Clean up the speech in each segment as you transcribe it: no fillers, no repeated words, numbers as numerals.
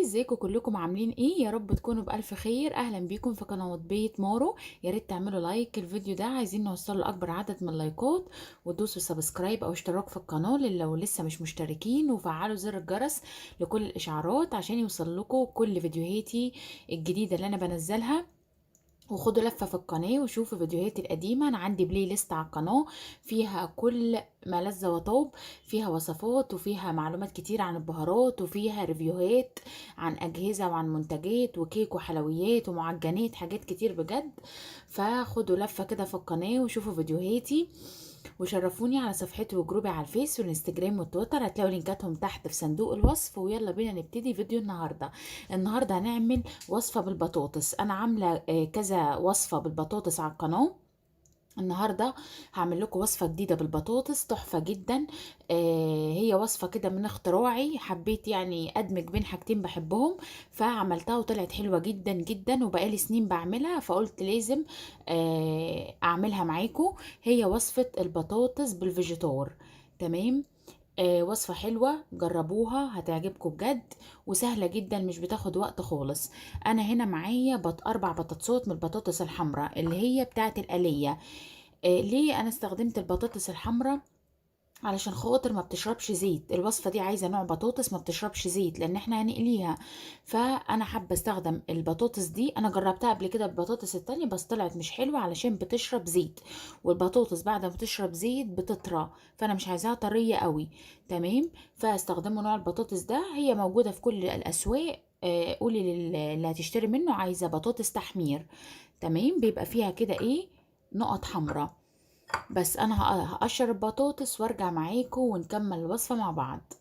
ازيكم كلكم عاملين ايه؟ يا رب تكونوا بألف خير. اهلا بيكم في قناة بيت مارو. يا ريت تعملوا لايك الفيديو ده، عايزين نوصل لاكبر عدد من اللايكات، وتدوسوا سبسكرايب او اشتراك في القناة لو لسه مش مشتركين، وفعلوا زر الجرس لكل الاشعارات عشان يوصل لكم كل فيديوهاتي الجديدة اللي انا بنزلها. وخدوا لفة في القناة وشوفوا فيديوهاتي القديمة. أنا عندي بلاي ليست على القناة فيها كل ما لذ وطاب، فيها وصفات وفيها معلومات كتير عن البهارات، وفيها ريفيوهات عن أجهزة وعن منتجات وكيك وحلويات ومعجنات، حاجات كتير بجد. فخدوا لفة كده في القناة وشوفوا فيديوهاتي، وشرفوني على صفحتي وجروبي على الفيس والانستجرام والتويتر، هتلاقوا لينكاتهم تحت في صندوق الوصف. ويلا بينا نبتدي فيديو النهارده هنعمل وصفة بالبطاطس. انا عاملة كذا وصفة بالبطاطس على القناة. النهارده هعمل لكم وصفه جديده بالبطاطس تحفه جدا. هي وصفه كده من اختراعي، حبيت يعني ادمج بين حاجتين بحبهم، فعملتها وطلعت حلوه جدا جدا، وبقالي سنين بعملها فقلت لازم اعملها معاكم. هي وصفه البطاطس بالفيجيتار. تمام. وصفة حلوة، جربوها هتعجبكم بجد، وسهلة جدا مش بتاخد وقت خالص. انا هنا معايا 4 بطاطسات من البطاطس الحمراء اللي هي بتاعت الآلية. ليه انا استخدمت البطاطس الحمراء؟ علشان خاطر ما بتشربش زيت. الوصفة دي عايزة نوع بطاطس ما بتشربش زيت لان احنا هنقليها. فانا حابة استخدم البطاطس دي. انا جربتها قبل كده بالبطاطس التانية بس طلعت مش حلوة علشان بتشرب زيت، والبطاطس بعد ما بتشرب زيت بتطرى، فانا مش عايزاها طرية قوي. تمام. فاستخدموا نوع البطاطس ده، هي موجودة في كل الاسواق. قولي اللي هتشتري منه عايزة بطاطس تحمير. تمام. بيبقى فيها كده ايه، نقط حمراء. بس انا هقشر البطاطس وارجع معاكم ونكمل الوصفة مع بعض.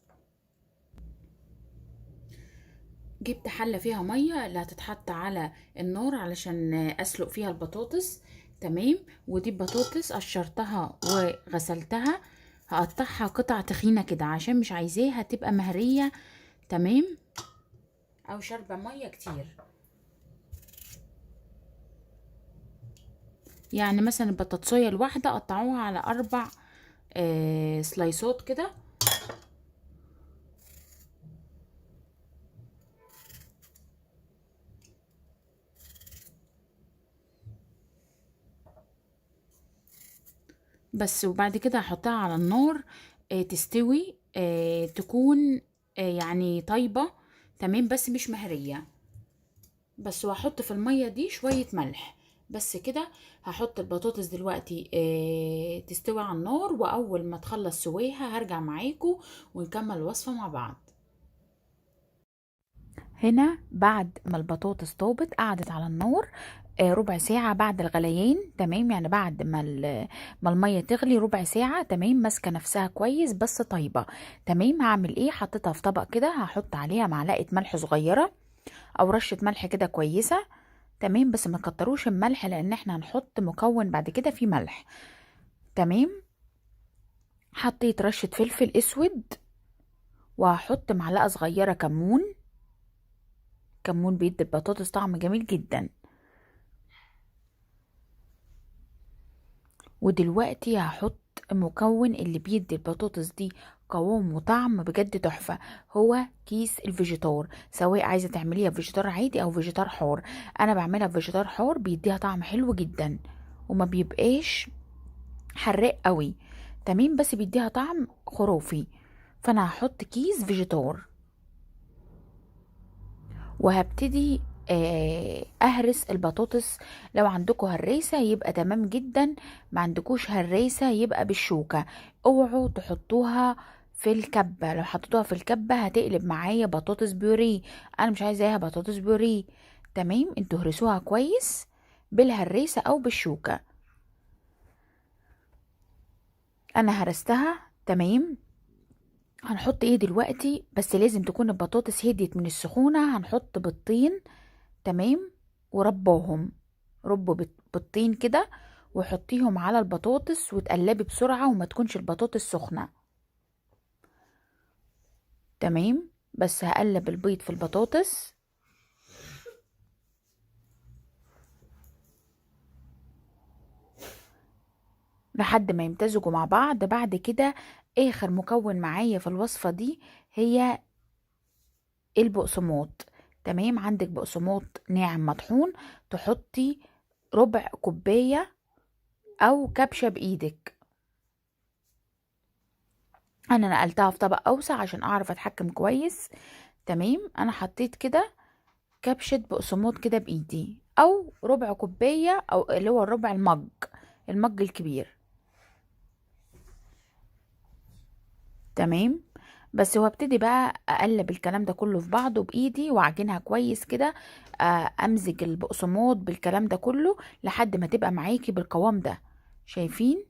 جبت حلة فيها مية اللي هتتحط على النار علشان اسلق فيها البطاطس. تمام. ودي البطاطس قشرتها وغسلتها، هقطعها قطع تخينة كده عشان مش عايزاها تبقى مهرية. تمام. او شاربة مية كتير. يعني مثلا البطاطسية الواحدة قطعوها على 4 سلايسات كده. بس وبعد كده هحطها على النار تستوي، تكون يعني طيبة. تمام. بس مش مهرية. بس وهحط في المية دي شوية ملح بس كده. هحط البطاطس دلوقتي تستوي على النار، واول ما تخلص سواها هرجع معاكم ونكمل الوصفة مع بعض. هنا بعد ما البطاطس طابت قعدت على النار ربع ساعة بعد الغليان. تمام. يعني بعد ما المية تغلي ربع ساعة. تمام. ماسكة نفسها كويس بس طيبة. تمام. هعمل ايه؟ حطيتها في طبق كده، هحط عليها معلقة ملح صغيرة او رشة ملح كده كويسة. تمام. بس ما تكتروش الملح لان احنا هنحط مكون بعد كده فيه ملح. تمام. حطيت رشة فلفل اسود، وهحط معلقة صغيرة كمون. كمون بيدي البطاطس طعم جميل جدا. ودلوقتي هحط المكون اللي بيدي البطاطس دي قوام وطعم بجد تحفة، هو كيس الفيجيتار. سواء عايزة تعمليها فيجيتار عادي او فيجيتار حار. انا بعملها فيجيتار حار، بيديها طعم حلو جدا وما بيبقاش حراق قوي. تمام. بس بيديها طعم خرافي. فانا هحط كيس فيجيتار، وهبتدي اهرس البطاطس. لو عندكم هريسة يبقى تمام جدا، ما عندكوش هريسة يبقى بالشوكة. اوعوا تحطوها في الكبة، لو حطيتوها في الكبة هتقلب معايا بطاطس بيوريه. انا مش عايزاها بطاطس بيوريه. تمام. انتوا هرسوها كويس بالهريسة او بالشوكة. انا هرستها. تمام. هنحط ايه دلوقتي؟ بس لازم تكون البطاطس هديت من السخونة. هنحط بيضتين. تمام. ورباهم، ربوا بيضتين كده وحطيهم على البطاطس وتقلبي بسرعة وما تكونش البطاطس سخنة. تمام. بس هقلب البيض في البطاطس لحد ما يمتزجوا مع بعض. بعد كده اخر مكون معايا في الوصفة دي هي البقسماط. تمام. عندك بقسماط ناعم مطحون، تحطي ربع كوباية او كبشة بايدك. انا نقلتها في طبق اوسع عشان اعرف اتحكم كويس. تمام. انا حطيت كده كبشة بقسماط كده بايدي، او ربع كوباية، او اللي هو ربع المج الكبير. تمام. بس هو ابتدي بقى اقلب الكلام ده كله في بعضه بايدي واعجنها كويس كده. امزج البقسماط بالكلام ده كله لحد ما تبقى معاكي بالقوام ده. شايفين؟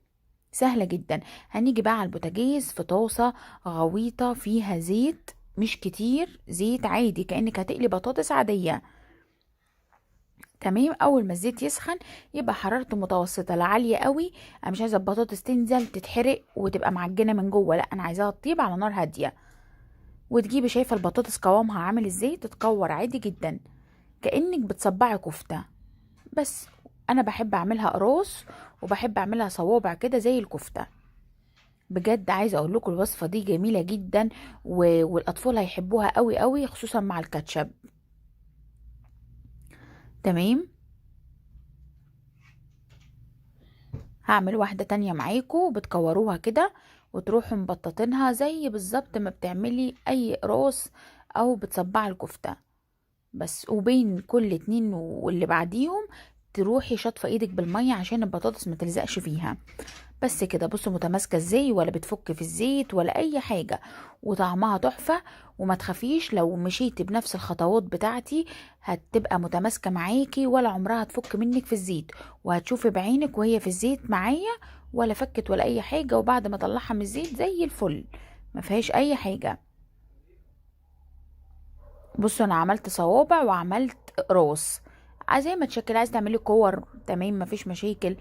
سهلة جدا. هنيجي بقى على البوتاجاز في طاسة غويطة فيها زيت، مش كتير، زيت عادي كأنك هتقلي بطاطس عادية. تمام. اول ما الزيت يسخن يبقى حرارته متوسطه، لا عاليه قوي. انا مش عايزه البطاطس تنزل تتحرق وتبقى معجنه من جوه، لا انا عايزاها تطيب على نار هاديه. وتجيبي شايفه البطاطس قوامها عامل ازاي، تتكور عادي جدا كانك بتصبعي كفته. بس انا بحب اعملها قراص، وبحب اعملها صوابع كده زي الكفته. بجد عايزه اقول لكم الوصفه دي جميله جدا، والاطفال هيحبوها قوي قوي خصوصا مع الكاتشب. تمام. هعمل واحدة تانية معاكم بتكوروها كده، وتروحوا مبططينها زي بالظبط ما بتعملي اي قراص او بتصبعي الكفتة. بس وبين كل اتنين واللي بعديهم تروحي شاطفة ايدك بالمية عشان البطاطس ما تلزقش فيها. بس كده بصوا متماسكه ازاي، ولا بتفك في الزيت ولا اي حاجه، وطعمها تحفه. وما تخافيش لو مشيتي بنفس الخطوات بتاعتي هتبقى متماسكه معاكي، ولا عمرها تفك منك في الزيت. وهتشوفي بعينك وهي في الزيت معايا ولا فكت ولا اي حاجه، وبعد ما اطلعها من الزيت زي الفل، ما فيهاش اي حاجه. بصوا انا عملت صوابع وعملت راس، زي ما تشكل عايز تعملي كور، تمام، مفيش مشاكل.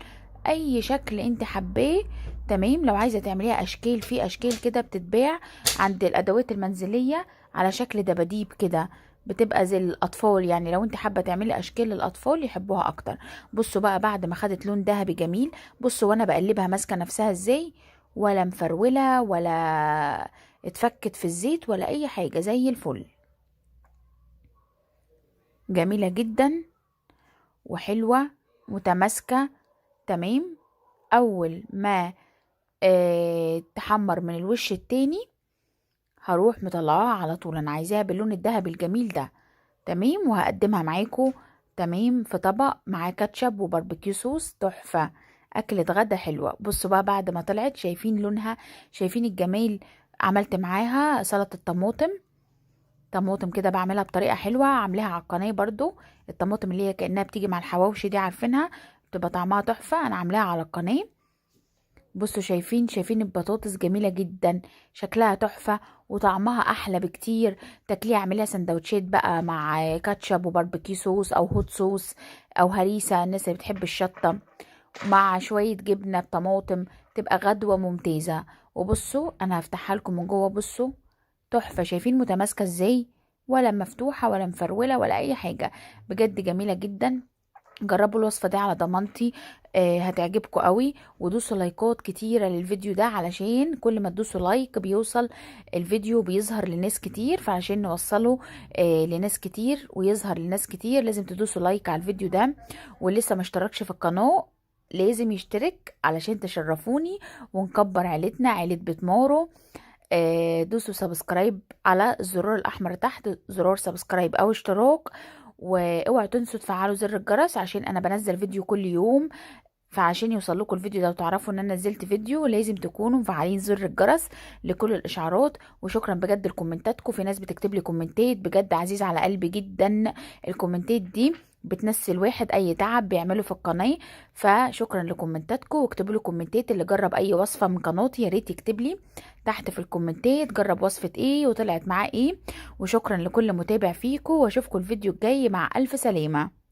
اي شكل انت حباه. تمام. لو عايزه تعمليها اشكال، في اشكال كده بتتباع عند الادوات المنزليه على شكل دباديب كده، بتبقى زي الاطفال، يعني لو انت حابه تعملي اشكال للاطفال يحبوها اكتر. بصوا بقى بعد ما خدت لون ذهبي جميل، بصوا وانا بقلبها ماسكه نفسها ازاي، ولا مفروله ولا اتفكت في الزيت ولا اي حاجه، زي الفل. جميلة جدا وحلوة متماسكة. تمام. اول ما تحمر من الوش التاني هروح مطلعاها على طول، انا عايزاها باللون الذهبي الجميل ده. تمام. وهقدمها معاكم. تمام. في طبق مع كاتشب وباربيكيو صوص تحفة. أكلة غدا حلوة. بصوا بقى بعد ما طلعت شايفين لونها، شايفين الجمال. عملت معاها سلطة طماطم كده بعملها بطريقه حلوه، عاملاها على القناه برضو. الطماطم اللي هي كانها بتيجي مع الحواوشي دي، عارفينها، بتبقى طعمها تحفه، انا عاملاها على القناه. بصوا شايفين البطاطس جميله جدا، شكلها تحفه وطعمها احلى بكتير. تاكليها اعمليها سندوتشات بقى مع كاتشب وباربيكيو صوص او هوت صوص او هريسه، الناس اللي بتحب الشطه، مع شويه جبنه بطماطم، تبقى غدوه ممتازه. وبصوا انا هفتحها لكم من جوه، بصوا تحفة. شايفين متماسكة ازاي، ولا مفتوحة ولا مفرولة ولا اي حاجة، بجد جميلة جدا. جربوا الوصفة دي على ضمانتي. هتعجبكم قوي. ودوسوا لايكات كتيرة للفيديو ده، علشان كل ما تدوسوا لايك بيوصل الفيديو، بيظهر لناس كتير، فعشان نوصله لناس كتير ويظهر لناس كتير لازم تدوسوا لايك على الفيديو ده. واللي لسه ما اشتركش في القناة لازم يشترك علشان تشرفوني ونكبر عيلتنا، عيلة بيت مارو. دوسوا سبسكرايب على الزرار الاحمر تحت، زرار سبسكرايب او اشتراك. واوعوا تنسوا تفعلوا زر الجرس عشان انا بنزل فيديو كل يوم. فعشان يوصل لكم الفيديو ده وتعرفوا ان انا نزلت فيديو لازم تكونوا مفعلين زر الجرس لكل الاشعارات. وشكرا بجد لكومنتاتكم، في ناس بتكتب لي كومنتات بجد عزيز على قلبي جدا. الكومنتات دي بتنسي الواحد اي تعب بيعمله في القناه. فشكرا لكومنتاتكم، واكتبوا لي كومنتات اللي جرب اي وصفه من قناتي، يا ريت يكتب لي تحت في الكومنتات جرب وصفه ايه وطلعت معاه ايه. وشكرا لكل متابع فيكم، واشوفكم الفيديو الجاي مع الف سلامه.